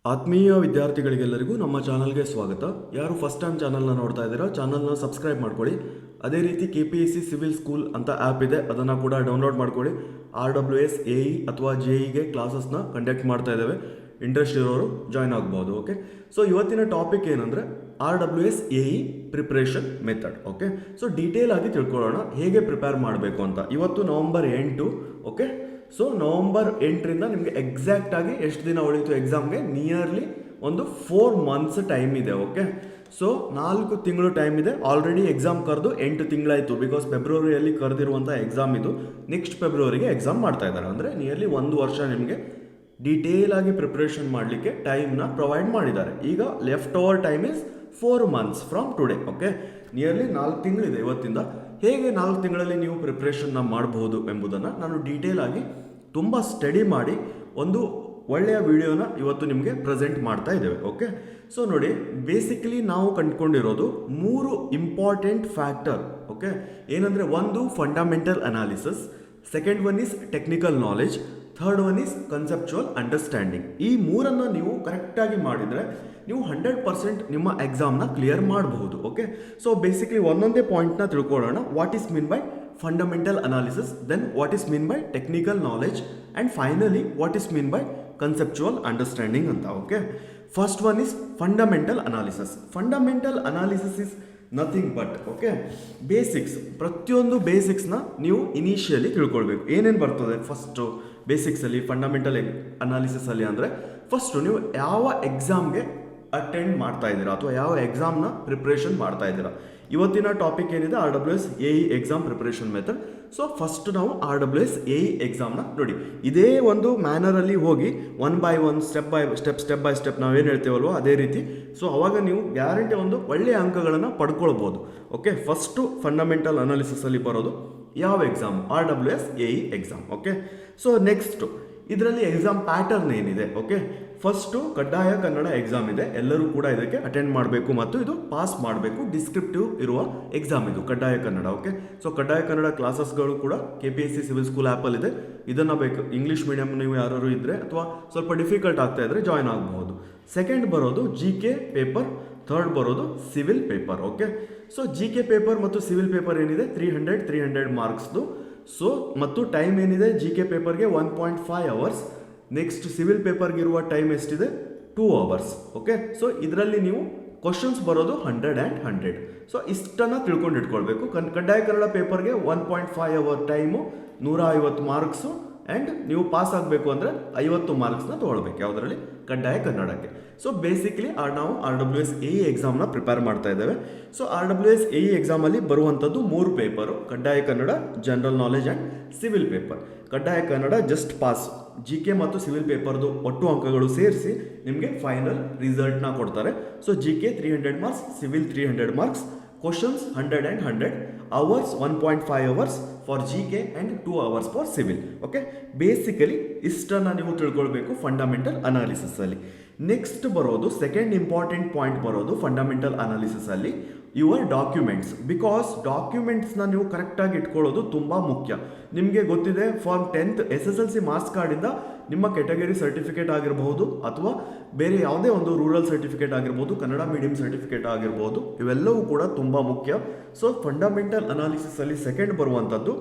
ಆತ್ಮೀಯ ವಿದ್ಯಾರ್ಥಿಗಳಿಗೆಲ್ಲರಿಗೂ ನಮ್ಮ ಚಾನಲ್ಗೆ ಸ್ವಾಗತ. ಯಾರು ಫಸ್ಟ್ ಟೈಮ್ ಚಾನಲ್ನ ನೋಡ್ತಾ ಇದ್ದೀರಾ, ಚಾನಲ್ನ ಸಬ್ಸ್ಕ್ರೈಬ್ ಮಾಡ್ಕೊಳ್ಳಿ. ಅದೇ ರೀತಿ KPSC ಸಿವಿಲ್ ಸ್ಕೂಲ್ ಅಂತ ಆ್ಯಪ್ ಇದೆ, ಅದನ್ನು ಕೂಡ ಡೌನ್ಲೋಡ್ ಮಾಡ್ಕೊಳ್ಳಿ. RWS AE ಅಥವಾ JEಗೆ ಕ್ಲಾಸಸ್ನ ಕಂಡಕ್ಟ್ ಮಾಡ್ತಾ ಇದ್ದೇವೆ. ಇಂಟ್ರೆಸ್ಟ್ ಇರೋರು ಜಾಯ್ನ್ ಆಗ್ಬೋದು. ಓಕೆ, ಸೊ ಇವತ್ತಿನ ಟಾಪಿಕ್ ಏನಂದರೆ RWS AE preparation method. Okay, so detail ಆಗಿ ತಿಳ್ಕೊಳ್ಳೋಣ ಹೇಗೆ ಪ್ರಿಪೇರ್ ಮಾಡಬೇಕು ಅಂತ. ಇವತ್ತು ನವಂಬರ್ 8. ಓಕೆ, ಸೊ ನವಂಬರ್ 8ರಿಂದ ನಿಮಗೆ ಎಕ್ಸಾಕ್ಟ್ ಆಗಿ ಎಷ್ಟು ದಿನ ಉಳಿತು ಎಕ್ಸಾಮ್ಗೆ? ನಿಯರ್ಲಿ ಒಂದು 4 months ಟೈಮ್ ಇದೆ. ಓಕೆ, ಸೊ 4 ತಿಂಗಳು ಟೈಮ್ ಇದೆ. ಆಲ್ರೆಡಿ ಎಕ್ಸಾಮ್ ಕರೆದು 8 ತಿಂಗಳಾಯಿತು. ಬಿಕಾಸ್ ಫೆಬ್ರವರಿಯಲ್ಲಿ ಕರೆದಿರುವಂಥ ಎಕ್ಸಾಮ್ ಇದು. ನೆಕ್ಸ್ಟ್ ಫೆಬ್ರವರಿಗೆ ಎಕ್ಸಾಮ್ ಮಾಡ್ತಾ ಇದ್ದಾರೆ. ಅಂದರೆ ನಿಯರ್ಲಿ 1 ವರ್ಷ ನಿಮಗೆ ಡೀಟೇಲ್ ಆಗಿ ಪ್ರಿಪ್ರೇಷನ್ ಮಾಡಲಿಕ್ಕೆ ಟೈಮ್ನ ಪ್ರೊವೈಡ್ ಮಾಡಿದ್ದಾರೆ. ಈಗ left over time is 4 months from today. Okay, nearly 4 ತಿಂಗಳಿದೆ ಇವತ್ತಿಂದ. ಹೇಗೆ 4 ತಿಂಗಳಲ್ಲಿ ನೀವು ಪ್ರಿಪ್ರೇಷನ್ನ ಮಾಡಬಹುದು ಎಂಬುದನ್ನು ನಾನು ಡೀಟೇಲ್ ಆಗಿ ತುಂಬ ಸ್ಟಡಿ ಮಾಡಿ ಒಂದು ಒಳ್ಳೆಯ ವಿಡಿಯೋನ ಇವತ್ತು ನಿಮಗೆ ಪ್ರೆಸೆಂಟ್ ಮಾಡ್ತಾ ಇದ್ದೇವೆ. ಓಕೆ, ಸೊ ನೋಡಿ, ಬೇಸಿಕಲಿ ನಾವು ಕಂಡುಕೊಂಡಿರೋದು 3 ಇಂಪಾರ್ಟೆಂಟ್ ಫ್ಯಾಕ್ಟರ್. ಓಕೆ, ಏನಂದರೆ ಒಂದು fundamental analysis, second one is technical knowledge, third one is conceptual understanding. ಈ ಮೂರನ್ನು ನೀವು ಕರೆಕ್ಟಾಗಿ ಮಾಡಿದರೆ ನೀವು 100% ನಿಮ್ಮ ಎಕ್ಸಾಮ್ನ ಕ್ಲಿಯರ್ ಮಾಡಬಹುದು. ಓಕೆ, ಸೊ ಬೇಸಿಕ್ಲಿ ಒಂದೊಂದೇ ಪಾಯಿಂಟ್ನ ತಿಳ್ಕೊಳ್ಳೋಣ. What is mean by fundamental analysis, then what is mean by technical knowledge, and finally what is mean by conceptual understanding ಅಂತ. Okay, first one is fundamental analysis. Fundamental analysis is nothing but okay basics. ಪ್ರತಿಯೊಂದು ಬೇಸಿಕ್ಸ್ನ ನೀವು initially ತಿಳ್ಕೊಳ್ಬೇಕು. ಏನೇನು ಬರ್ತದೆ first ಬೇಸಿಕ್ಸಲ್ಲಿ fundamental ಅನಾಲಿಸಿಸಲ್ಲಿ ಅಂದರೆ first ನೀವು ಯಾವ ಎಕ್ಸಾಮ್ಗೆ ಅಟೆಂಡ್ ಮಾಡ್ತಾ ಇದ್ದೀರಾ ಅಥವಾ ಯಾವ ಎಕ್ಸಾಮ್ನ ಪ್ರಿಪ್ರೇಷನ್ ಮಾಡ್ತಾ ಇದ್ದೀರಾ. ಇವತ್ತಿನ ಟಾಪಿಕ್ ಏನಿದೆ RWS AE exam preparation method. So first ನಾವು RWS AE ಎಕ್ಸಾಮ್ನ ನೋಡಿ ಇದೇ ಒಂದು ಮ್ಯಾನರಲ್ಲಿ ಹೋಗಿ 1 by 1 ಸ್ಟೆಪ್ ಬೈ ಸ್ಟೆಪ್ ನಾವೇನು ಹೇಳ್ತೇವಲ್ವ ಅದೇ ರೀತಿ. ಸೊ ಅವಾಗ ನೀವು ಗ್ಯಾರಂಟಿ ಒಂದು ಒಳ್ಳೆಯ ಅಂಕಗಳನ್ನು ಪಡ್ಕೊಳ್ಬೋದು. ಓಕೆ, ಫಸ್ಟು ಫಂಡಮೆಂಟಲ್ ಅನಾಲಿಸಿಸಲ್ಲಿ ಬರೋದು ಯಾವ exam? RWS AE exam. Okay, so next ಇದರಲ್ಲಿ ಎಕ್ಸಾಮ್ ಪ್ಯಾಟರ್ನ್ ಏನಿದೆ? ಓಕೆ, ಫಸ್ಟು ಕಡ್ಡಾಯ ಕನ್ನಡ ಎಕ್ಸಾಮ್ ಇದೆ. ಎಲ್ಲರೂ ಕೂಡ ಇದಕ್ಕೆ ಅಟೆಂಡ್ ಮಾಡಬೇಕು ಮತ್ತು ಇದು ಪಾಸ್ ಮಾಡಬೇಕು. ಡಿಸ್ಕ್ರಿಪ್ಟಿವ್ ಇರುವ ಎಕ್ಸಾಮ್ ಇದು ಕಡ್ಡಾಯ ಕನ್ನಡ. ಓಕೆ, ಸೊ ಕಡ್ಡಾಯ ಕನ್ನಡ ಕ್ಲಾಸಸ್ಗಳು ಕೂಡ KPSC ಸಿವಿಲ್ ಸ್ಕೂಲ್ ಆ್ಯಪಲ್ಲಿದೆ. ಇದನ್ನು ಬೇಕು ಇಂಗ್ಲೀಷ್ ಮೀಡಿಯಮ್ ನೀವು ಯಾರು ಇದ್ದರೆ ಅಥವಾ ಸ್ವಲ್ಪ ಡಿಫಿಕಲ್ಟ್ ಆಗ್ತಾ ಇದ್ದರೆ ಜಾಯ್ನ್ ಆಗಬಹುದು. ಸೆಕೆಂಡ್ ಬರೋದು GK ಪೇಪರ್, ಥರ್ಡ್ ಬರೋದು civil paper. Okay, so GK paper ಮತ್ತು ಸಿವಿಲ್ ಪೇಪರ್ ಏನಿದೆ 300 ಮಾರ್ಕ್ಸ್ದು. ಸೊ ಮತ್ತು ಟೈಮ್ ಏನಿದೆ GK ಪೇಪರ್ಗೆ 1.5 hours. ನೆಕ್ಸ್ಟ್ ಸಿವಿಲ್ ಪೇಪರ್ಗೆ ಇರುವ ಟೈಮ್ ಎಷ್ಟಿದೆ? 2 hours. ಓಕೆ, ಸೊ ಇದರಲ್ಲಿ ನೀವು ಕ್ವಶನ್ಸ್ ಬರೋದು 100 and 100. ಸೊ ಇಷ್ಟನ್ನು ತಿಳ್ಕೊಂಡು ಇಟ್ಕೊಳ್ಬೇಕು. ಕಡ್ಡಾಯ ಕನ್ನಡ ಪೇಪರ್ಗೆ 1.5 hour ಟೈಮು, 150 ಮಾರ್ಕ್ಸು, ಆ್ಯಂಡ್ ನೀವು ಪಾಸ್ ಆಗಬೇಕು ಅಂದರೆ 50 ಮಾರ್ಕ್ಸ್ನ ತೊಗೊಳ್ಬೇಕು ಯಾವುದರಲ್ಲಿ? ಕಡ್ಡಾಯ ಕನ್ನಡಕ್ಕೆ. ಸೊ ಬೇಸಿಕ್ಲಿ ನಾವು RWS AE ಎಕ್ಸಾಮ್ನ ಪ್ರಿಪೇರ್ ಮಾಡ್ತಾ ಇದ್ದೇವೆ. ಸೊ RWS AE ಎಕ್ಸಾಮಲ್ಲಿ ಬರುವಂಥದ್ದು 3 ಪೇಪರು: ಕಡ್ಡಾಯ Kannada, general knowledge and civil paper. ಕಡ್ಡಾಯ ಕನ್ನಡ ಜಸ್ಟ್ ಪಾಸ್, GK ಮತ್ತು ಸಿವಿಲ್ ಪೇಪರ್ದು ಒಟ್ಟು ಅಂಕಗಳು ಸೇರಿಸಿ ನಿಮಗೆ ಫೈನಲ್ ರಿಸಲ್ಟ್ನ ಕೊಡ್ತಾರೆ. So GK 300 marks, civil 300 marks, questions 100 and 100, hours 1.5 hours for GK and 2 hours for civil. Okay, basically ಇಷ್ಟನ್ನು ನೀವು ತಿಳ್ಕೊಳ್ಬೇಕು ಫಂಡಮೆಂಟಲ್ ಅನಾಲಿಸಿಸಲ್ಲಿ. ನೆಕ್ಸ್ಟ್ ಬರೋದು ಸೆಕೆಂಡ್ ಇಂಪಾರ್ಟೆಂಟ್ ಪಾಯಿಂಟ್ ಬರೋದು ಫಂಡಮೆಂಟಲ್ ಅನಾಲಿಸಿಸಲ್ಲಿ ಯುವರ್ ಡಾಕ್ಯುಮೆಂಟ್ಸ್. ಬಿಕಾಸ್ ಡಾಕ್ಯುಮೆಂಟ್ಸ್ನ ನೀವು ಕರೆಕ್ಟಾಗಿ ಇಟ್ಕೊಳ್ಳೋದು ತುಂಬ ಮುಖ್ಯ. ನಿಮಗೆ ಗೊತ್ತಿದೆ, ಫಾರ್ 10th SSLC ಮಾರ್ಕ್ಸ್ ಕಾರ್ಡಿಂದ ನಿಮ್ಮ ಕೆಟಗರಿ ಸರ್ಟಿಫಿಕೇಟ್ ಆಗಿರಬಹುದು ಅಥವಾ ಬೇರೆ ಯಾವುದೇ ಒಂದು ರೂರಲ್ ಸರ್ಟಿಫಿಕೇಟ್ ಆಗಿರ್ಬೋದು, ಕನ್ನಡ ಮೀಡಿಯಂ ಸರ್ಟಿಫಿಕೇಟ್ ಆಗಿರ್ಬೋದು, ಇವೆಲ್ಲವೂ ಕೂಡ ತುಂಬ ಮುಖ್ಯ. ಸೊ ಫಂಡಮೆಂಟಲ್ ಅನಾಲಿಸಿಸಲ್ಲಿ ಸೆಕೆಂಡ್ ಬರುವಂಥದ್ದು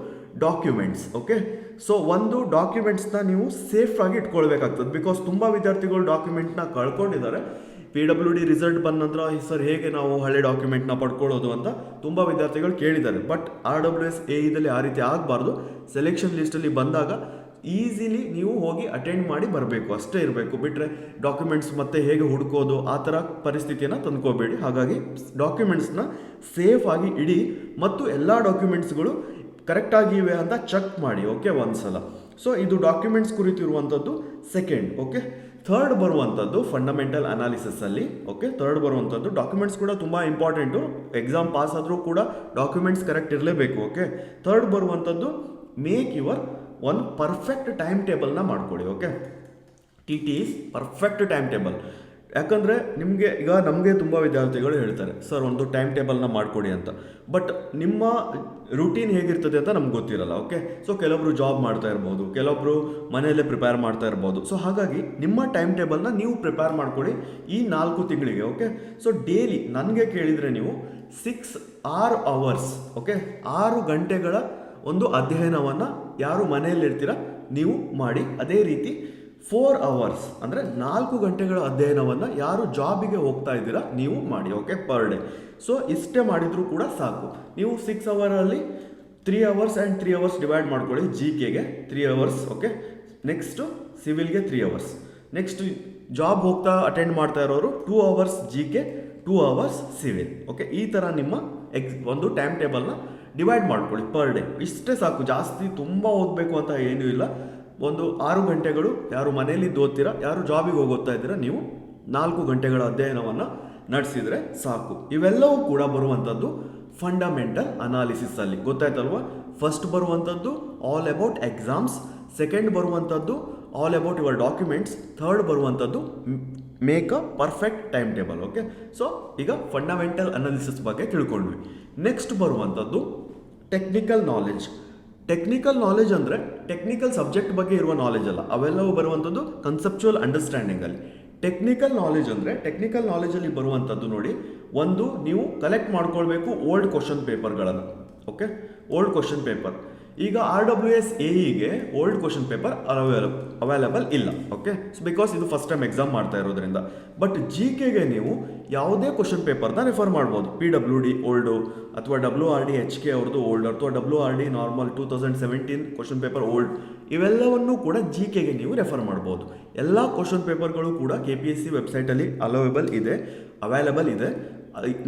ಡಾಕ್ಯುಮೆಂಟ್ಸ್. ಓಕೆ, ಸೊ ಒಂದು ಡಾಕ್ಯುಮೆಂಟ್ಸ್ನ ನೀವು ಸೇಫಾಗಿ ಇಟ್ಕೊಳ್ಬೇಕಾಗ್ತದೆ. ಬಿಕಾಸ್ ತುಂಬ ವಿದ್ಯಾರ್ಥಿಗಳು ಡಾಕ್ಯುಮೆಂಟ್ನ ಕಳ್ಕೊಂಡಿದ್ದಾರೆ. PWD ರಿಸಲ್ಟ್ ಬಂದ ನಂತರ ಸರ್ ಹೇಗೆ ನಾವು ಹಳೆ ಡಾಕ್ಯುಮೆಂಟ್ನ ಪಡ್ಕೊಳ್ಳೋದು ಅಂತ ತುಂಬ ವಿದ್ಯಾರ್ಥಿಗಳು ಕೇಳಿದ್ದಾರೆ. ಬಟ್ RWS AEದಲ್ಲಿ ಆ ರೀತಿ ಆಗಬಾರ್ದು. ಸೆಲೆಕ್ಷನ್ ಲಿಸ್ಟಲ್ಲಿ ಬಂದಾಗ ಈಸಿಲಿ ನೀವು ಹೋಗಿ ಅಟೆಂಡ್ ಮಾಡಿ ಬರಬೇಕು, ಅಷ್ಟೇ ಇರಬೇಕು. ಬಿಟ್ಟರೆ ಡಾಕ್ಯುಮೆಂಟ್ಸ್ ಮತ್ತೆ ಹೇಗೆ ಹುಡುಕೋದು ಆ ಥರ ಪರಿಸ್ಥಿತಿಯನ್ನು ತಂದ್ಕೋಬೇಡಿ. ಹಾಗಾಗಿ ಡಾಕ್ಯುಮೆಂಟ್ಸ್ನ ಸೇಫಾಗಿ ಇಡಿ ಮತ್ತು ಎಲ್ಲ ಡಾಕ್ಯುಮೆಂಟ್ಸ್ಗಳು ಕರೆಕ್ಟಾಗಿವೆ ಅಂತ ಚೆಕ್ ಮಾಡಿ. ಓಕೆ, ಒಂದ್ಸಲ. ಸೊ ಇದು ಡಾಕ್ಯುಮೆಂಟ್ಸ್ ಕುರಿತು ಇರುವಂಥದ್ದು ಸೆಕೆಂಡ್. ಓಕೆ, ಥರ್ಡ್ ಬರುವಂಥದ್ದು ಫಂಡಮೆಂಟಲ್ ಅನಾಲಿಸಿಸಲ್ಲಿ. ಓಕೆ, ಥರ್ಡ್ ಬರುವಂಥದ್ದು ಡಾಕ್ಯುಮೆಂಟ್ಸ್ ಕೂಡ ತುಂಬ ಇಂಪಾರ್ಟೆಂಟು. ಎಕ್ಸಾಮ್ ಪಾಸ್ ಆದರೂ ಕೂಡ ಡಾಕ್ಯುಮೆಂಟ್ಸ್ ಕರೆಕ್ಟ್ ಇರಲೇಬೇಕು. ಓಕೆ, ಥರ್ಡ್ ಬರುವಂಥದ್ದು ಮೇಕ್ ಯುವರ್ ಒಂದು ಪರ್ಫೆಕ್ಟ್ ಟೈಮ್ ಟೇಬಲ್ನ ಮಾಡ್ಕೊಳ್ಳಿ. Okay, TT is perfect time table. ಯಾಕಂದರೆ ನಿಮಗೆ ಈಗ ನಮಗೆ ತುಂಬ ವಿದ್ಯಾರ್ಥಿಗಳು ಹೇಳ್ತಾರೆ ಸರ್ ಒಂದು ಟೈಮ್ ಟೇಬಲ್ನ ಮಾಡಿಕೊಡಿ ಅಂತ. ಬಟ್ ನಿಮ್ಮ ರೂಟೀನ್ ಹೇಗಿರ್ತದೆ ಅಂತ ನಮ್ಗೆ ಗೊತ್ತಿರಲ್ಲ. ಓಕೆ, ಸೊ ಕೆಲವೊಬ್ರು ಜಾಬ್ ಮಾಡ್ತಾ ಇರ್ಬೋದು, ಕೆಲವೊಬ್ರು ಮನೆಯಲ್ಲೇ ಪ್ರಿಪೇರ್ ಮಾಡ್ತಾ ಇರ್ಬೋದು. ಸೊ ಹಾಗಾಗಿ ನಿಮ್ಮ ಟೈಮ್ ಟೇಬಲ್ನ ನೀವು ಪ್ರಿಪೇರ್ ಮಾಡ್ಕೊಳ್ಳಿ ಈ 4 ತಿಂಗಳಿಗೆ. ಓಕೆ, ಸೊ ಡೈಲಿ ನನಗೆ ಕೇಳಿದರೆ ನೀವು 6 ಅವರ್ಸ್, ಓಕೆ, 6 ಗಂಟೆಗಳ ಒಂದು ಅಧ್ಯಯನವನ್ನು ಯಾರು ಮನೆಯಲ್ಲಿರ್ತೀರ ನೀವು ಮಾಡಿ. ಅದೇ ರೀತಿ 4 ಅವರ್ಸ್ ಅಂದರೆ 4 ಗಂಟೆಗಳ ಅಧ್ಯಯನವನ್ನು ಯಾರು ಜಾಬಿಗೆ ಹೋಗ್ತಾ ಇದ್ದೀರಾ ನೀವು ಮಾಡಿ. Okay, per day. ಸೊ ಇಷ್ಟೇ ಮಾಡಿದರೂ ಕೂಡ ಸಾಕು. ನೀವು 6 ಅವರಲ್ಲಿ 3 ಅವರ್ಸ್ ಆ್ಯಂಡ್ 3 ಅವರ್ಸ್ ಡಿವೈಡ್ ಮಾಡ್ಕೊಳ್ಳಿ. GKಗೆ 3 ಅವರ್ಸ್, ಓಕೆ, ನೆಕ್ಸ್ಟು ಸಿವಿಲ್ಗೆ 3 ಅವರ್ಸ್, ನೆಕ್ಸ್ಟ್ ಜಾಬ್ ಹೋಗ್ತಾ ಅಟೆಂಡ್ ಮಾಡ್ತಾ ಇರೋರು 2 hours GK, 2 hours civil. Okay, ಈ ಥರ ನಿಮ್ಮ ಒಂದು ಟೈಮ್ ಟೇಬಲ್ನ ಡಿವೈಡ್ ಮಾಡ್ಕೊಳ್ಳಿ ಪರ್ ಡೇ. ಇಷ್ಟೇ ಸಾಕು, ಜಾಸ್ತಿ ತುಂಬ ಓದಬೇಕು ಅಂತ ಏನೂ ಇಲ್ಲ. ಒಂದು 6 ಗಂಟೆಗಳು ಯಾರು ಮನೆಯಲ್ಲಿ ಓದ್ತೀರಾ, ಯಾರು ಜಾಬಿಗೆ ಹೋಗೋಗ್ತಾ ಇದ್ದೀರಾ ನೀವು 4 ಗಂಟೆಗಳ ಅಧ್ಯಯನವನ್ನು ನಡೆಸಿದರೆ ಸಾಕು. ಇವೆಲ್ಲವೂ ಕೂಡ ಬರುವಂಥದ್ದು ಫಂಡಮೆಂಟಲ್ ಅನಾಲಿಸಿಸಲ್ಲಿ. ಗೊತ್ತಾಯ್ತಲ್ವ? ಫಸ್ಟ್ ಬರುವಂಥದ್ದು ಆಲ್ ಅಬೌಟ್ ಎಕ್ಸಾಮ್ಸ್, ಸೆಕೆಂಡ್ ಬರುವಂಥದ್ದು all about your documents, third ಬರುವಂಥದ್ದು make a perfect time table. Okay, so ಈಗ ಫಂಡಮೆಂಟಲ್ ಅನಾಲಿಸಿಸ್ ಬಗ್ಗೆ ತಿಳ್ಕೊಂಡ್ವಿ. ನೆಕ್ಸ್ಟ್ ಬರುವಂಥದ್ದು ಟೆಕ್ನಿಕಲ್ ನಾಲೆಡ್ಜ್. ಟೆಕ್ನಿಕಲ್ ನಾಲೆಜ್ ಅಂದರೆ ಟೆಕ್ನಿಕಲ್ ಸಬ್ಜೆಕ್ಟ್ ಬಗ್ಗೆ ಇರುವ ನಾಲೆಜ್ ಅಲ್ಲ, ಅವೆಲ್ಲವೂ ಬರುವಂಥದ್ದು ಕನ್ಸೆಪ್ಚುವಲ್ ಅಂಡರ್ಸ್ಟ್ಯಾಂಡಿಂಗಲ್ಲಿ. ಟೆಕ್ನಿಕಲ್ ನಾಲೆಜ್ ಅಂದರೆ ಟೆಕ್ನಿಕಲ್ ನಾಲೆಜಲ್ಲಿ ಬರುವಂಥದ್ದು ನೋಡಿ, ಒಂದು ನೀವು ಕಲೆಕ್ಟ್ ಮಾಡ್ಕೊಳ್ಬೇಕು ಓಲ್ಡ್ ಕ್ವಶನ್ ಪೇಪರ್ಗಳನ್ನು. Okay, old question paper. ಈಗ RWS AEಗೆ old question paper available ಇಲ್ಲ. ಓಕೆ, ಸೊ ಬಿಕಾಸ್ ಇದು ಫಸ್ಟ್ ಟೈಮ್ ಎಕ್ಸಾಮ್ ಮಾಡ್ತಾ ಇರೋದ್ರಿಂದ. ಬಟ್ GKಗೆ ನೀವು ಯಾವುದೇ ಕ್ವಶನ್ ಪೇಪರ್ನ ರೆಫರ್ ಮಾಡ್ಬೋದು. PWD ಓಲ್ಡು ಅಥವಾ WRD HK ಅವ್ರದ್ದು ಓಲ್ಡ್ ಅಥವಾ WRD normal 2017 question paper old, ಇವೆಲ್ಲವನ್ನೂ ಕೂಡ GKಗೆ ನೀವು ರೆಫರ್ ಮಾಡ್ಬೋದು. ಎಲ್ಲ ಕ್ವಶನ್ ಪೇಪರ್ಗಳು ಕೂಡ KPSC ವೆಬ್ಸೈಟಲ್ಲಿ ಅವೈಲೇಬಲ್ ಇದೆ.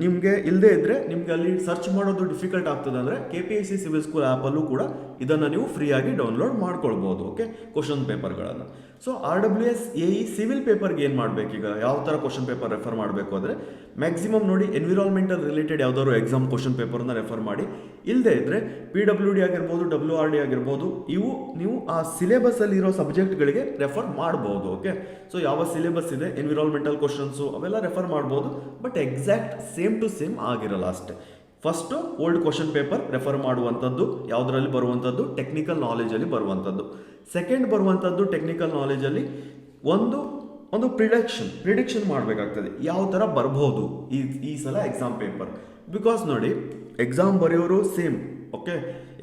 ನಿಮಗೆ ಇಲ್ಲದೆ ಇದ್ದರೆ ನಿಮ್ಗೆ ಅಲ್ಲಿ ಸರ್ಚ್ ಮಾಡೋದು ಡಿಫಿಕಲ್ಟ್ ಆಗ್ತದೆ ಅಂದರೆ KPSC ಸಿವಿಲ್ ಸ್ಕೂಲ್ ಆ್ಯಪಲ್ಲೂ ಕೂಡ ಇದನ್ನು ನೀವು ಫ್ರೀಯಾಗಿ ಡೌನ್ಲೋಡ್ ಮಾಡ್ಕೊಳ್ಬೋದು. ಓಕೆ, ಕ್ವಶನ್ ಪೇಪರ್ಗಳನ್ನು. ಸೊ RWS AE ಸಿವಿಲ್ ಪೇಪರ್ಗೆ ಏನು ಮಾಡಬೇಕೀಗ, ಯಾವ ಥರ ಕ್ವಶನ್ ಪೇಪರ್ ರೆಫರ್ ಮಾಡಬೇಕು ಅಂದರೆ ಮ್ಯಾಕ್ಸಿಮಮ್ ನೋಡಿ ಎನ್ವಿರಾನ್ಮೆಂಟಲ್ ರಿಲೇಟೆಡ್ ಯಾವುದಾದ್ರು ಎಕ್ಸಾಮ್ ಕ್ವಶನ್ ಪೇಪರ್ನ ರೆಫರ್ ಮಾಡಿ. ಇಲ್ಲದೆ ಇದ್ದರೆ PWD ಆಗಿರ್ಬೋದು, WRD ಆಗಿರ್ಬೋದು, ಇವು ನೀವು ಆ ಸಿಲೆಬಸ್ಸಲ್ಲಿ ಇರೋ ಸಬ್ಜೆಕ್ಟ್ಗಳಿಗೆ ರೆಫರ್ ಮಾಡ್ಬೋದು. ಓಕೆ, ಸೊ ಯಾವ ಸಿಲೆಬಸ್ ಇದೆ ಎನ್ವಿರಾನ್ಮೆಂಟಲ್ ಕ್ವಶನ್ಸು ಅವೆಲ್ಲ ರೆಫರ್ ಮಾಡ್ಬೋದು. But exact same to same ಆಗಿರಲ್ಲ ಅಷ್ಟೇ. First old question paper refer ಮಾಡುವಂಥದ್ದು ಯಾವುದರಲ್ಲಿ ಬರುವಂಥದ್ದು ಟೆಕ್ನಿಕಲ್ ನಾಲೆಜಲ್ಲಿ ಬರುವಂಥದ್ದು. ಸೆಕೆಂಡ್ ಬರುವಂಥದ್ದು ಟೆಕ್ನಿಕಲ್ ನಾಲೆಜಲ್ಲಿ ಒಂದು ಪ್ರಿಡಿಕ್ಷನ್ ಮಾಡಬೇಕಾಗ್ತದೆ ಯಾವ ಥರ ಬರ್ಬೋದು ಈ ಸಲ ಎಕ್ಸಾಮ್ ಪೇಪರ್. ಬಿಕಾಸ್ ನೋಡಿ ಎಕ್ಸಾಮ್ ಬರೆಯೋರು same, okay,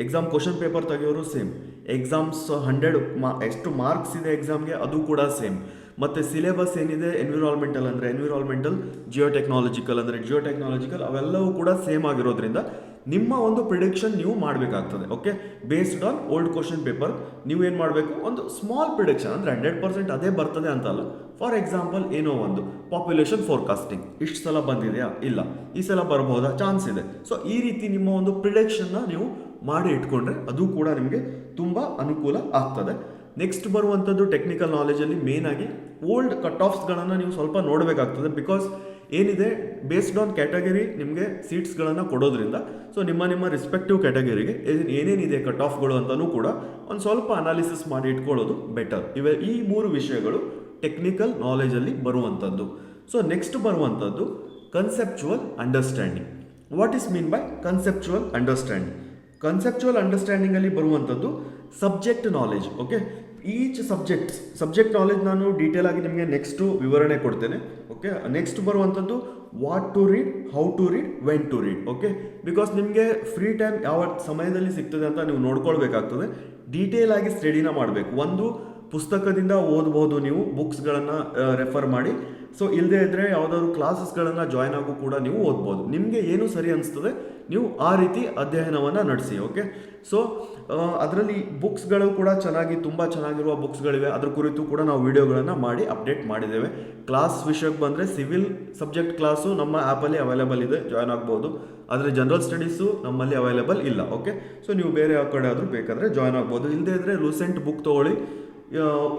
exam question paper ತೆಗೆಯೋರು ಸೇಮ್, ಎಕ್ಸಾಮ್ಸ್ 100 ಎಷ್ಟು ಮಾರ್ಕ್ಸ್ ಇದೆ ಎಕ್ಸಾಮ್ಗೆ ಅದು ಕೂಡ ಸೇಮ್. ಮತ್ತು ಸಿಲೆಬಸ್ ಏನಿದೆ ಎನ್ವಿರಾನ್ಮೆಂಟಲ್ ಜಿಯೋಟೆಕ್ನಾಲಜಿಕಲ್ ಅವೆಲ್ಲವೂ ಕೂಡ ಸೇಮ್ ಆಗಿರೋದ್ರಿಂದ ನಿಮ್ಮ ಒಂದು ಪ್ರಿಡಿಕ್ಷನ್ ನೀವು ಮಾಡಬೇಕಾಗ್ತದೆ. Okay, based on old question paper ನೀವು ಏನು ಮಾಡಬೇಕು, ಒಂದು ಸ್ಮಾಲ್ ಪ್ರಿಡಿಕ್ಷನ್ ಅಂದರೆ 100% ಅದೇ ಬರ್ತದೆ ಅಂತಲ್ಲ. ಫಾರ್ ಎಕ್ಸಾಂಪಲ್ ಏನೋ ಒಂದು ಪಾಪ್ಯುಲೇಷನ್ ಫೋರ್ಕಾಸ್ಟಿಂಗ್ ಇಷ್ಟು ಸಲ ಬಂದಿದೆಯಾ, ಇಲ್ಲ, ಈ ಸಲ ಬರ್ಬೋದಾ, ಚಾನ್ಸ್ ಇದೆ. ಸೊ ಈ ರೀತಿ ನಿಮ್ಮ ಒಂದು ಪ್ರಿಡಿಕ್ಷನ್ನ ನೀವು ಮಾಡಿ ಇಟ್ಕೊಂಡ್ರೆ ಅದು ಕೂಡ ನಿಮಗೆ ತುಂಬ ಅನುಕೂಲ ಆಗ್ತದೆ. ನೆಕ್ಸ್ಟ್ ಬರುವಂಥದ್ದು ಟೆಕ್ನಿಕಲ್ ನಾಲೆಜಲ್ಲಿ ಮೇನ್ ಆಗಿ ಓಲ್ಡ್ ಕಟ್ ಆಫ್ಸ್ಗಳನ್ನು ನೀವು ಸ್ವಲ್ಪ ನೋಡಬೇಕಾಗ್ತದೆ. ಬಿಕಾಸ್ ಏನಿದೆ ಬೇಸ್ಡ್ ಆನ್ ಕ್ಯಾಟಗರಿ ನಿಮಗೆ ಸೀಟ್ಸ್ಗಳನ್ನು ಕೊಡೋದ್ರಿಂದ ಸೊ ನಿಮ್ಮ ರೆಸ್ಪೆಕ್ಟಿವ್ ಕ್ಯಾಟಗರಿಗೆ ಏನೇನಿದೆ ಕಟ್ ಆಫ್ಗಳು ಅಂತಲೂ ಕೂಡ ಒಂದು ಸ್ವಲ್ಪ ಅನಾಲಿಸಿಸ್ ಮಾಡಿ ಇಟ್ಕೊಳ್ಳೋದು ಬೆಟರ್. ಈ 3 ವಿಷಯಗಳು ಟೆಕ್ನಿಕಲ್ ನಾಲೆಜಲ್ಲಿ ಬರುವಂಥದ್ದು. ಸೊ ನೆಕ್ಸ್ಟ್ ಬರುವಂಥದ್ದು conceptual understanding. What is mean by conceptual understanding? Conceptual ಅಂಡರ್ಸ್ಟ್ಯಾಂಡಿಂಗಲ್ಲಿ ಬರುವಂಥದ್ದು subject knowledge. Okay, each subject knowledge ನಾನು ಡೀಟೇಲ್ ಆಗಿ ನಿಮಗೆ ನೆಕ್ಸ್ಟು ವಿವರಣೆ ಕೊಡ್ತೇನೆ. ಓಕೆ, ನೆಕ್ಸ್ಟ್ ಬರುವಂಥದ್ದು what to read, how to read, when to read. Okay, because ನಿಮಗೆ ಫ್ರೀ ಟೈಮ್ ಯಾವ ಸಮಯದಲ್ಲಿ ಸಿಗ್ತದೆ ಅಂತ ನೀವು ನೋಡ್ಕೊಳ್ಬೇಕಾಗ್ತದೆ. ಡೀಟೇಲ್ ಆಗಿ ಸ್ಟಡಿನ ಮಾಡಬೇಕು. ಒಂದು ಪುಸ್ತಕದಿಂದ ಓದ್ಬೋದು, ನೀವು ಬುಕ್ಸ್ಗಳನ್ನು ರೆಫರ್ ಮಾಡಿ. ಸೊ ಇಲ್ಲದೇ ಇದ್ದರೆ ಯಾವುದಾದ್ರು ಕ್ಲಾಸಸ್ಗಳನ್ನು ಜಾಯ್ನ್ ಆಗು ಕೂಡ ನೀವು ಓದ್ಬೋದು. ನಿಮಗೆ ಏನು ಸರಿ ಅನಿಸ್ತದೆ ನೀವು ಆ ರೀತಿ ಅಧ್ಯಯನವನ್ನು ನಡೆಸಿ. ಓಕೆ, ಸೊ ಅದರಲ್ಲಿ ಬುಕ್ಸ್ಗಳು ಕೂಡ ತುಂಬ ಚೆನ್ನಾಗಿರುವ ಬುಕ್ಸ್ಗಳಿವೆ. ಅದ್ರ ಕುರಿತು ಕೂಡ ನಾವು ವಿಡಿಯೋಗಳನ್ನು ಮಾಡಿ ಅಪ್ಡೇಟ್ ಮಾಡಿದ್ದೇವೆ. ಕ್ಲಾಸ್ ವಿಷಯಕ್ಕೆ ಬಂದರೆ ಸಿವಿಲ್ ಸಬ್ಜೆಕ್ಟ್ ಕ್ಲಾಸು ನಮ್ಮ ಆ್ಯಪಲ್ಲಿ ಅವೈಲೇಬಲ್ ಇದೆ, ಜಾಯ್ನ್ ಆಗ್ಬೋದು. ಆದರೆ ಜನರಲ್ ಸ್ಟಡೀಸು ನಮ್ಮಲ್ಲಿ ಅವೈಲೇಬಲ್ ಇಲ್ಲ. ಓಕೆ, ಸೊ ನೀವು ಬೇರೆ ಯಾವ ಕಡೆ ಆದರೂ ಬೇಕಾದರೆ ಜಾಯ್ನ್ ಆಗ್ಬೋದು. ಇಲ್ಲದೇ ಇದ್ದರೆ ಲೂಸೆಂಟ್ ಬುಕ್ ತೊಗೊಳ್ಳಿ.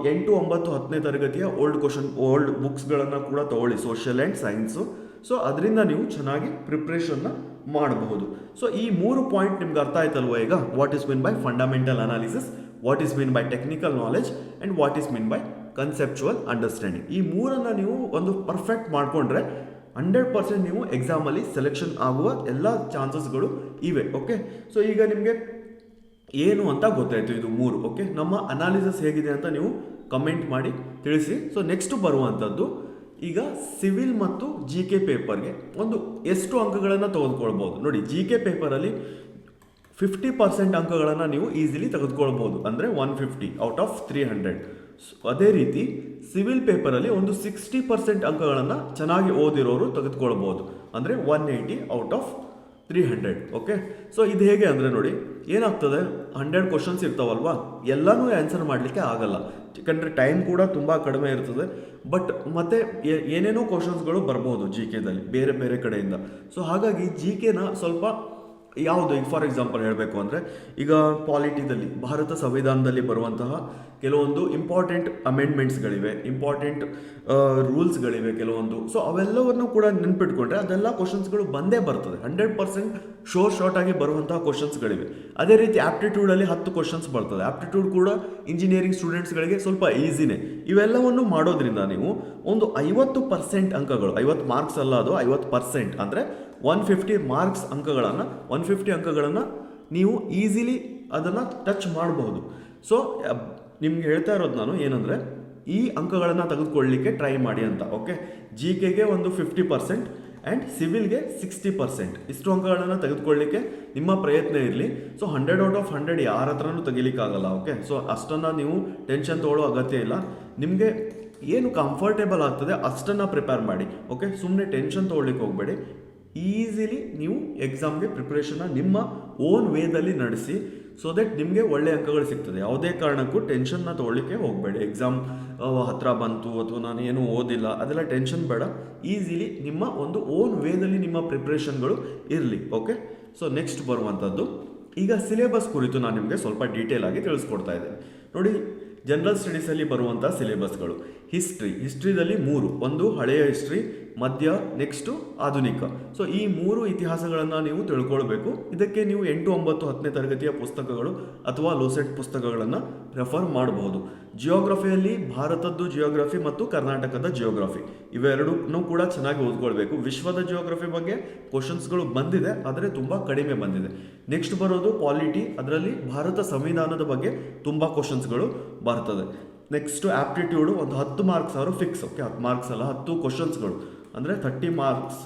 8, 9, 10ನೇ ತರಗತಿಯ ಓಲ್ಡ್ ಬುಕ್ಸ್ಗಳನ್ನು ಕೂಡ ತೊಗೊಳ್ಳಿ, ಸೋಷಿಯಲ್ ಆ್ಯಂಡ್ ಸೈನ್ಸು. ಸೊ ಅದರಿಂದ ನೀವು ಚೆನ್ನಾಗಿ ಪ್ರಿಪ್ರೇಷನ್ನ ಮಾಡಬಹುದು. ಸೊ ಈ 3 ಪಾಯಿಂಟ್ ನಿಮ್ಗೆ ಅರ್ಥ ಆಯ್ತಲ್ವ ಈಗ? What is mean by fundamental analysis, what is mean by technical knowledge and what is mean by conceptual understanding. ಈ ಮೂರನ್ನು ನೀವು ಒಂದು ಪರ್ಫೆಕ್ಟ್ ಮಾಡಿಕೊಂಡ್ರೆ 100% ನೀವು ಎಕ್ಸಾಮಲ್ಲಿ ಸೆಲೆಕ್ಷನ್ ಆಗುವ ಎಲ್ಲ ಚಾನ್ಸಸ್ಗಳು ಇವೆ. ಓಕೆ, ಸೊ ಈಗ ನಿಮಗೆ ಏನು ಅಂತ ಗೊತ್ತಾಯಿತು, ಇದು ಮೂರು. ಓಕೆ, ನಮ್ಮ ಅನಾಲಿಸಿಸ್ ಹೇಗಿದೆ ಅಂತ ನೀವು ಕಮೆಂಟ್ ಮಾಡಿ ತಿಳಿಸಿ. ಸೊ ನೆಕ್ಸ್ಟ್ ಬರುವಂಥದ್ದು ಈಗ ಸಿವಿಲ್ ಮತ್ತು ಜಿ ಕೆ ಪೇಪರ್ಗೆ ಒಂದು ಎಷ್ಟು ಅಂಕಗಳನ್ನು ತೆಗೆದುಕೊಳ್ಬೋದು ನೋಡಿ. ಜಿ ಕೆ ಪೇಪರಲ್ಲಿ 50% ಅಂಕಗಳನ್ನು ನೀವು ಈಸಿಲಿ ತೆಗೆದುಕೊಳ್ಬೋದು, ಅಂದರೆ 150 ಔಟ್ ಆಫ್ 300. ಅದೇ ರೀತಿ ಸಿವಿಲ್ ಪೇಪರಲ್ಲಿ ಒಂದು 60% ಅಂಕಗಳನ್ನು ಚೆನ್ನಾಗಿ ಓದಿರೋರು ತೆಗೆದುಕೊಳ್ಬೋದು, ಅಂದರೆ 180 ಔಟ್ ಆಫ್ 300. ಓಕೆ, ಸೊ ಇದು ಹೇಗೆ ಅಂದರೆ ನೋಡಿ, ಏನಾಗ್ತದೆ, 100 ಕ್ವಶನ್ಸ್ ಇರ್ತಾವಲ್ವಾ, ಎಲ್ಲನೂ ಆನ್ಸರ್ ಮಾಡಲಿಕ್ಕೆ ಆಗಲ್ಲ, ಯಾಕಂದರೆ ಟೈಮ್ ಕೂಡ ತುಂಬ ಕಡಿಮೆ ಇರ್ತದೆ. ಬಟ್ ಮತ್ತೆ ಏನೇನೋ ಕ್ವಶನ್ಸ್ಗಳು ಬರ್ಬೋದು ಜಿ ಕೆದಲ್ಲಿ ಬೇರೆ ಬೇರೆ ಕಡೆಯಿಂದ. ಸೊ ಹಾಗಾಗಿ ಜಿ ಕೆನ ಸ್ವಲ್ಪ ಯಾವುದು, ಈಗ ಫಾರ್ ಎಕ್ಸಾಂಪಲ್ ಹೇಳಬೇಕು ಅಂದರೆ, ಈಗ ಪಾಲಿಟಿದಲ್ಲಿ ಭಾರತ ಸಂವಿಧಾನದಲ್ಲಿ ಬರುವಂತಹ ಕೆಲವೊಂದು ಇಂಪಾರ್ಟೆಂಟ್ ಅಮೆಂಡ್ಮೆಂಟ್ಸ್ಗಳಿವೆ, ಇಂಪಾರ್ಟೆಂಟ್ ರೂಲ್ಸ್ಗಳಿವೆ ಕೆಲವೊಂದು. ಸೊ ಅವೆಲ್ಲವನ್ನು ಕೂಡ ನೆನ್ಪಿಟ್ಕೊಂಡ್ರೆ ಅದೆಲ್ಲ ಕ್ವಶನ್ಸ್ಗಳು ಬಂದೇ ಬರ್ತದೆ, 100% ಶಾರ್ಟ್ ಆಗಿ ಬರುವಂತಹ ಕ್ವಶನ್ಸ್ಗಳಿವೆ. ಅದೇ ರೀತಿ ಆಪ್ಟಿಟ್ಯೂಡಲ್ಲಿ 10 ಕ್ವಶನ್ಸ್ ಬರ್ತದೆ. ಆಪ್ಟಿಟ್ಯೂಡ್ ಕೂಡ ಇಂಜಿನಿಯರಿಂಗ್ ಸ್ಟೂಡೆಂಟ್ಸ್ಗಳಿಗೆ ಸ್ವಲ್ಪ ಈಸಿನೇ. ಇವೆಲ್ಲವನ್ನು ಮಾಡೋದ್ರಿಂದ ನೀವು ಒಂದು 50% ಅಂಕಗಳು, 50 ಮಾರ್ಕ್ಸ್ ಅಲ್ಲ, ಅದು 50%, ಅಂದರೆ 150 ಮಾರ್ಕ್ಸ್ ಅಂಕಗಳನ್ನು, 150 ಅಂಕಗಳನ್ನು ನೀವು ಈಸಿಲಿ ಅದನ್ನು ಟಚ್ ಮಾಡಬಹುದು. ಸೊ ನಿಮ್ಗೆ ಹೇಳ್ತಾ ಇರೋದು ನಾನು ಏನಂದರೆ, ಈ ಅಂಕಗಳನ್ನು ತೆಗೆದುಕೊಳ್ಳಲಿಕ್ಕೆ ಟ್ರೈ ಮಾಡಿ ಅಂತ. ಓಕೆ, ಜಿ ಕೆಗೆ ಒಂದು 50% ಆ್ಯಂಡ್ ಸಿವಿಲ್ಗೆ 60%, ಇಷ್ಟು ಅಂಕಗಳನ್ನು ತೆಗೆದುಕೊಳ್ಳಲಿಕ್ಕೆ ನಿಮ್ಮ ಪ್ರಯತ್ನ ಇರಲಿ. ಸೊ 100 ಔಟ್ ಆಫ್ 100 ಯಾರ ಹತ್ರನೂ ತೆಗಿಲಿಕ್ಕಾಗಲ್ಲ. ಓಕೆ, ಸೊ ಅಷ್ಟನ್ನು ನೀವು ಟೆನ್ಷನ್ ತೊಗೊಳ್ಳೋ ಅಗತ್ಯ ಇಲ್ಲ. ನಿಮಗೆ ಏನು ಕಂಫರ್ಟೇಬಲ್ ಆಗ್ತದೆ ಅಷ್ಟನ್ನು ಪ್ರಿಪೇರ್ ಮಾಡಿ. ಓಕೆ, ಸುಮ್ಮನೆ ಟೆನ್ಷನ್ ತೊಗೊಳ್ಲಿಕ್ಕೆ ಹೋಗಬೇಡಿ. ಈಸಿಲಿ ನೀವು ಎಕ್ಸಾಮ್ಗೆ ಪ್ರಿಪ್ರೇಷನ್ನ ನಿಮ್ಮ ಓನ್ ವೇದಲ್ಲಿ ನಡೆಸಿ, ಸೊ ದಟ್ ನಿಮಗೆ ಒಳ್ಳೆಯ ಅಂಕಗಳು ಸಿಗ್ತದೆ. ಯಾವುದೇ ಕಾರಣಕ್ಕೂ ಟೆನ್ಷನ್ನ ತೊಗೊಳ್ಳಿಕ್ಕೆ ಹೋಗಬೇಡಿ. ಎಕ್ಸಾಮ್ ಹತ್ರ ಬಂತು ಅಥವಾ ನಾನು ಏನೂ ಓದಿಲ್ಲ ಅದೆಲ್ಲ ಟೆನ್ಷನ್ ಬೇಡ. ಈಸಿಲಿ ನಿಮ್ಮ ಒಂದು ಓನ್ ವೇದಲ್ಲಿ ನಿಮ್ಮ ಪ್ರಿಪ್ರೇಷನ್ಗಳು ಇರಲಿ. ಓಕೆ, ಸೊ ನೆಕ್ಸ್ಟ್ ಬರುವಂಥದ್ದು ಈಗ ಸಿಲೆಬಸ್ ಕುರಿತು ನಾನು ನಿಮಗೆ ಸ್ವಲ್ಪ ಡೀಟೇಲ್ ಆಗಿ ತಿಳಿಸ್ಕೊಡ್ತಾ ಇದ್ದೇನೆ ನೋಡಿ. ಜನರಲ್ ಸ್ಟಡೀಸಲ್ಲಿ ಬರುವಂಥ ಸಿಲೆಬಸ್ಗಳು, ಹಿಸ್ಟ್ರಿದಲ್ಲಿ 3, ಒಂದು ಹಳೆಯ ಹಿಸ್ಟ್ರಿ, ಮಧ್ಯ, ನೆಕ್ಸ್ಟು ಆಧುನಿಕ. ಸೊ ಈ 3 ಇತಿಹಾಸಗಳನ್ನು ನೀವು ತಿಳ್ಕೊಳ್ಬೇಕು. ಇದಕ್ಕೆ ನೀವು 8, 9, 10ನೇ ತರಗತಿಯ ಪುಸ್ತಕಗಳು ಅಥವಾ ಲೋಸೆಟ್ ಪುಸ್ತಕಗಳನ್ನು ರೆಫರ್ ಮಾಡಬಹುದು. ಜಿಯೋಗ್ರಫಿಯಲ್ಲಿ ಭಾರತದ್ದು ಜಿಯೋಗ್ರಫಿ ಮತ್ತು ಕರ್ನಾಟಕದ ಜಿಯೋಗ್ರಫಿ ಇವೆರಡೂ ಕೂಡ ಚೆನ್ನಾಗಿ ಓದ್ಕೊಳ್ಬೇಕು. ವಿಶ್ವದ ಜಿಯೋಗ್ರಫಿ ಬಗ್ಗೆ ಕ್ವಶನ್ಸ್ಗಳು ಬಂದಿದೆ, ಆದರೆ ತುಂಬ ಕಡಿಮೆ ಬಂದಿದೆ. ನೆಕ್ಸ್ಟ್ ಬರೋದು ಪಾಲಿಟಿ, ಅದರಲ್ಲಿ ಭಾರತ ಸಂವಿಧಾನದ ಬಗ್ಗೆ ತುಂಬ ಕ್ವಶನ್ಸ್ಗಳು ಬರ್ತದೆ. ನೆಕ್ಸ್ಟು ಆಪ್ಟಿಟ್ಯೂಡು ಒಂದು 10 ಮಾರ್ಕ್ಸ್ ಅವರು ಫಿಕ್ಸ್. ಓಕೆ, 10 ಮಾರ್ಕ್ಸ್ ಅಲ್ಲ, 10 ಕ್ವಶನ್ಸ್ಗಳು, ಅಂದರೆ 30 ಮಾರ್ಕ್ಸ್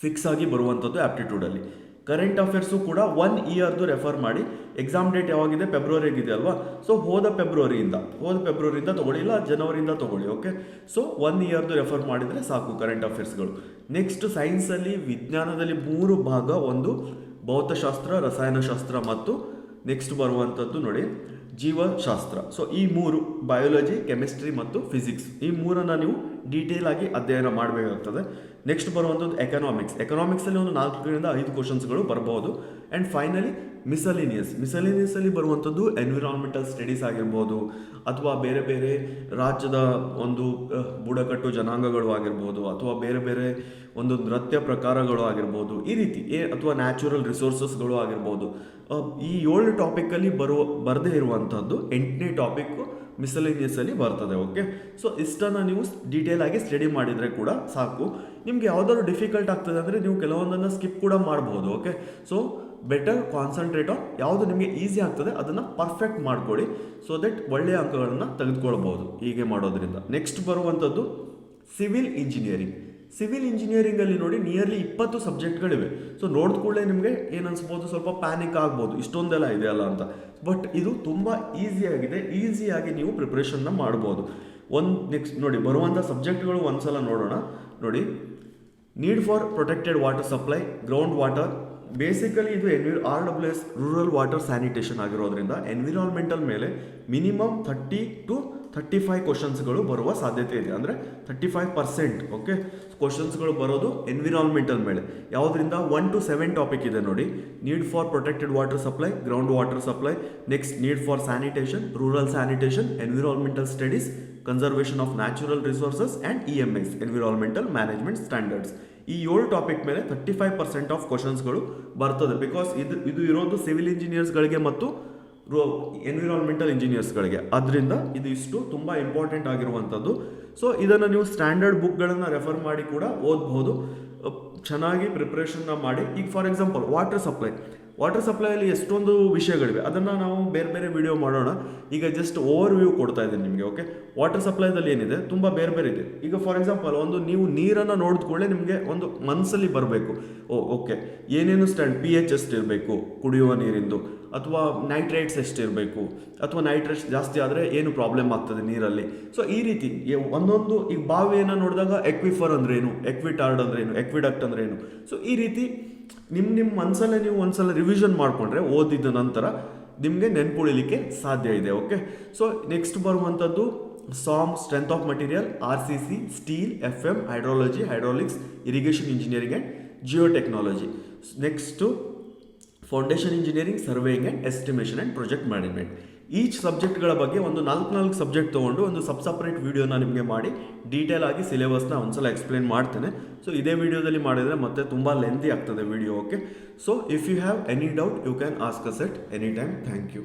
ಫಿಕ್ಸ್ ಆಗಿ ಬರುವಂಥದ್ದು ಆಪ್ಟಿಟ್ಯೂಡಲ್ಲಿ. ಕರೆಂಟ್ ಅಫೇರ್ಸು ಕೂಡ 1 ಇಯರ್ದು ರೆಫರ್ ಮಾಡಿ. ಎಕ್ಸಾಮ್ ಡೇಟ್ ಯಾವಾಗಿದೆ, ಫೆಬ್ರವರಿಗಿದೆ ಅಲ್ವಾ. ಸೊ ಹೋದ ಫೆಬ್ರವರಿಯಿಂದ ತೊಗೊಳ್ಳಿ, ಇಲ್ಲ ಜನವರಿಯಿಂದ ತೊಗೊಳ್ಳಿ. ಓಕೆ, ಸೊ 1 ಇಯರ್ದು ರೆಫರ್ ಮಾಡಿದರೆ ಸಾಕು ಕರೆಂಟ್ ಅಫೇರ್ಸ್ಗಳು. ನೆಕ್ಸ್ಟ್ ಸೈನ್ಸಲ್ಲಿ, ವಿಜ್ಞಾನದಲ್ಲಿ 3 ಭಾಗ, ಒಂದು ಭೌತಶಾಸ್ತ್ರ, ರಸಾಯನಶಾಸ್ತ್ರ ಮತ್ತು ನೆಕ್ಸ್ಟ್ ಬರುವಂಥದ್ದು ನೋಡಿ ಜೀವಶಾಸ್ತ್ರ. ಸೊ ಈ 3 ಬಯಾಲಜಿ, ಕೆಮಿಸ್ಟ್ರಿ ಮತ್ತು ಫಿಸಿಕ್ಸ್, ಈ 3ಅನ್ನು ನೀವು ಡೀಟೇಲ್ ಆಗಿ ಅಧ್ಯಯನ ಮಾಡಬೇಕಾಗ್ತದೆ. ನೆಕ್ಸ್ಟ್ ಬರುವಂಥದ್ದು ಎಕನಾಮಿಕ್ಸಲ್ಲಿ ಒಂದು 4ರಿಂದ 5 ಕ್ವಶನ್ಸ್ಗಳು ಬರ್ಬೋದು. ಆ್ಯಂಡ್ ಫೈನಲಿ ಮಿಸಲೇನಿಯಸ್ಸಲ್ಲಿ ಬರುವಂಥದ್ದು ಎನ್ವಿರಾನ್ಮೆಂಟಲ್ ಸ್ಟಡೀಸ್ ಆಗಿರ್ಬೋದು, ಅಥವಾ ಬೇರೆ ಬೇರೆ ರಾಜ್ಯದ ಒಂದು ಬುಡಕಟ್ಟು ಜನಾಂಗಗಳು ಆಗಿರ್ಬೋದು, ಅಥವಾ ಬೇರೆ ಬೇರೆ ಒಂದು ನೃತ್ಯ ಪ್ರಕಾರಗಳು ಆಗಿರ್ಬೋದು, ಈ ರೀತಿ ಅಥವಾ ನ್ಯಾಚುರಲ್ ರಿಸೋರ್ಸಸ್ಗಳು ಆಗಿರ್ಬೋದು. ಈ 7 ಟಾಪಿಕಲ್ಲಿ ಬರದೇ ಇರುವಂಥದ್ದು 8ನೇ ಟಾಪಿಕ್ಕು ಮಿಸಲೇನಿಯಸ್ಸಲ್ಲಿ ಬರ್ತದೆ. ಓಕೆ, ಸೊ ಇಷ್ಟನ್ನು ನೀವು ಡೀಟೇಲ್ ಆಗಿ ಸ್ಟಡಿ ಮಾಡಿದರೆ ಕೂಡ ಸಾಕು. ನಿಮಗೆ ಯಾವುದಾದ್ರು ಡಿಫಿಕಲ್ಟ್ ಆಗ್ತದೆ ಅಂದರೆ ನೀವು ಕೆಲವೊಂದನ್ನು ಸ್ಕಿಪ್ ಕೂಡ ಮಾಡ್ಬೋದು. Okay, so better concentrate on ಯಾವುದು ನಿಮಗೆ ಈಸಿ ಆಗ್ತದೆ ಅದನ್ನು ಪರ್ಫೆಕ್ಟ್ ಮಾಡ್ಕೊಳ್ಳಿ, ಸೊ ದಟ್ ಒಳ್ಳೆಯ ಅಂಕಗಳನ್ನು ತೆಗೆದುಕೊಳ್ಬೋದು ಹೀಗೆ ಮಾಡೋದ್ರಿಂದ. ನೆಕ್ಸ್ಟ್ ಬರುವಂಥದ್ದು ಸಿವಿಲ್ ಇಂಜಿನಿಯರಿಂಗಲ್ಲಿ ನೋಡಿ ನಿಯರ್ಲಿ 20 ಸಬ್ಜೆಕ್ಟ್ಗಳಿವೆ. ಸೊ ನೋಡಿದ ಕೂಡಲೇ ನಿಮಗೆ ಏನು ಅನ್ಸ್ಬೋದು, ಸ್ವಲ್ಪ ಪ್ಯಾನಿಕ್ ಆಗ್ಬೋದು, ಇಷ್ಟೊಂದೆಲ್ಲ ಇದೆಯಲ್ಲ ಅಂತ. ಬಟ್ ಇದು ತುಂಬ ಈಸಿಯಾಗಿ ನೀವು ಪ್ರಿಪ್ರೇಷನ್ನ ಮಾಡ್ಬೋದು. ನೆಕ್ಸ್ಟ್ ನೋಡಿ ಬರುವಂಥ ಸಬ್ಜೆಕ್ಟ್ಗಳು ಒಂದ್ಸಲ ನೋಡೋಣ. ನೋಡಿ, need for protected water supply, ground water. Basically ಇದು RWS ರೂರಲ್ ವಾಟರ್ ಸ್ಯಾನಿಟೇಷನ್ ಆಗಿರೋದ್ರಿಂದ ಎನ್ವಿರಾನ್ಮೆಂಟಲ್ ಮೇಲೆ ಮಿನಿಮಮ್ 30 to 35 ಕ್ವಶನ್ಸ್ಗಳು ಬರುವ ಸಾಧ್ಯತೆ ಇದೆ, ಅಂದರೆ 35%. ಓಕೆ, ಕ್ವಶನ್ಸ್ಗಳು ಬರೋದು ಎನ್ವಿರಾನ್ಮೆಂಟಲ್ ಮೇಲೆ. ಯಾವುದರಿಂದ 1 to 7 ಟಾಪಿಕ್ ಇದೆ ನೋಡಿ. Need for protected water supply, ground water supply, next need for sanitation, rural sanitation, environmental studies, conservation of natural resources and EMS environmental management standards. ಈ 7 ಟಾಪಿಕ್ ಮೇಲೆ 35% ಆಫ್ ಕ್ವಶನ್ಸ್ಗಳು ಬರ್ತದೆ. Because ಇದು ಇರೋದು civil ಇಂಜಿನಿಯರ್ಸ್ಗಳಿಗೆ ಮತ್ತು environmental ಇಂಜಿನಿಯರ್ಸ್ಗಳಿಗೆ. ಅದರಿಂದ ಇದು ಇಷ್ಟು ತುಂಬ ಇಂಪಾರ್ಟೆಂಟ್ ಆಗಿರುವಂಥದ್ದು. ಸೊ ಇದನ್ನು ನೀವು ಸ್ಟ್ಯಾಂಡರ್ಡ್ ಬುಕ್ಗಳನ್ನು ರೆಫರ್ ಮಾಡಿ ಕೂಡ ಓದ್ಬೋದು. ಚೆನ್ನಾಗಿ ಪ್ರಿಪ್ರೇಷನ್ನ ಮಾಡಿ. ಈಗ ಫಾರ್ ಎಕ್ಸಾಂಪಲ್ ವಾಟರ್ ಸಪ್ಲೈಯಲ್ಲಿ ಎಷ್ಟೊಂದು ವಿಷಯಗಳಿವೆ, ಅದನ್ನು ನಾವು ಬೇರೆ ಬೇರೆ ವಿಡಿಯೋ ಮಾಡೋಣ. ಈಗ ಜಸ್ಟ್ ಓವರ್ ವ್ಯೂ ಕೊಡ್ತಾ ಇದ್ದೀನಿ ನಿಮಗೆ. ಓಕೆ, ವಾಟರ್ ಸಪ್ಲೈದಲ್ಲಿ ಏನಿದೆ ತುಂಬ ಬೇರೆ ಬೇರೆ ಇದೆ. ಈಗ ಫಾರ್ ಎಕ್ಸಾಂಪಲ್ ಒಂದು ನೀವು ನೀರನ್ನು ನೋಡಿದ್ಕೊಳ್ಳೆ ನಿಮಗೆ ಒಂದು ಮನಸ್ಸಲ್ಲಿ ಬರಬೇಕು, ಓಕೆ ಏನೇನು pH ಎಷ್ಟಿರಬೇಕು ಕುಡಿಯುವ ನೀರಿಂದು, ಅಥವಾ ನೈಟ್ರೇಟ್ಸ್ ಎಷ್ಟಿರಬೇಕು, ಅಥವಾ ನೈಟ್ರೇಟ್ಸ್ ಜಾಸ್ತಿ ಆದರೆ ಏನು ಪ್ರಾಬ್ಲಮ್ ಆಗ್ತದೆ ನೀರಲ್ಲಿ. ಸೊ ಈ ರೀತಿ ಒಂದೊಂದು, ಈಗ ಬಾವಿಯನ್ನು ನೋಡಿದಾಗ ಎಕ್ವಿಫರ್ ಅಂದ್ರೇನು, ಎಕ್ವಿಟಾರ್ಡ್ ಅಂದ್ರೇನು, ಎಕ್ವಿಡಕ್ಟ್ ಅಂದ್ರೇನು. ಸೊ ಈ ರೀತಿ ನಿಮ್ಮ ಮನಸ್ಸಲ್ಲೇ ನೀವು ಒಂದ್ಸಲ ರಿವಿಷನ್ ಮಾಡಿಕೊಂಡ್ರೆ ಓದಿದ ನಂತರ ನಿಮಗೆ ನೆನ್ಪುಳಿಲಿಕ್ಕೆ ಸಾಧ್ಯ ಇದೆ. ಓಕೆ, ಸೊ ನೆಕ್ಸ್ಟ್ ಬರುವಂಥದ್ದು SOM, strength of material, RCC, steel, FM, hydrology, hydraulics, irrigation engineering and geotechnology. Next foundation engineering, surveying and estimation and project management. Each ಸಬ್ಜೆಕ್ಟ್ಗಳ ಬಗ್ಗೆ ಒಂದು 4 ಸಬ್ಜೆಕ್ಟ್ ತೊಗೊಂಡು ಒಂದು ಸಪ್ರೇಟ್ ವೀಡಿಯೋನ ನಿಮಗೆ ಮಾಡಿ ಡೀಟೇಲ್ ಆಗಿ ಸಿಲೆಬಸ್ನ ಒಂದ್ಸಲ ಎಕ್ಸ್ಪ್ಲೇನ್ ಮಾಡ್ತೇನೆ. ಸೊ ಇದೇ ವಿಡಿಯೋದಲ್ಲಿ ಮಾಡಿದರೆ ಮತ್ತೆ ತುಂಬ ಲೆಂತಿ ಆಗ್ತದೆ video. Okay, so if you have any doubt you can ask us at any time. Thank you.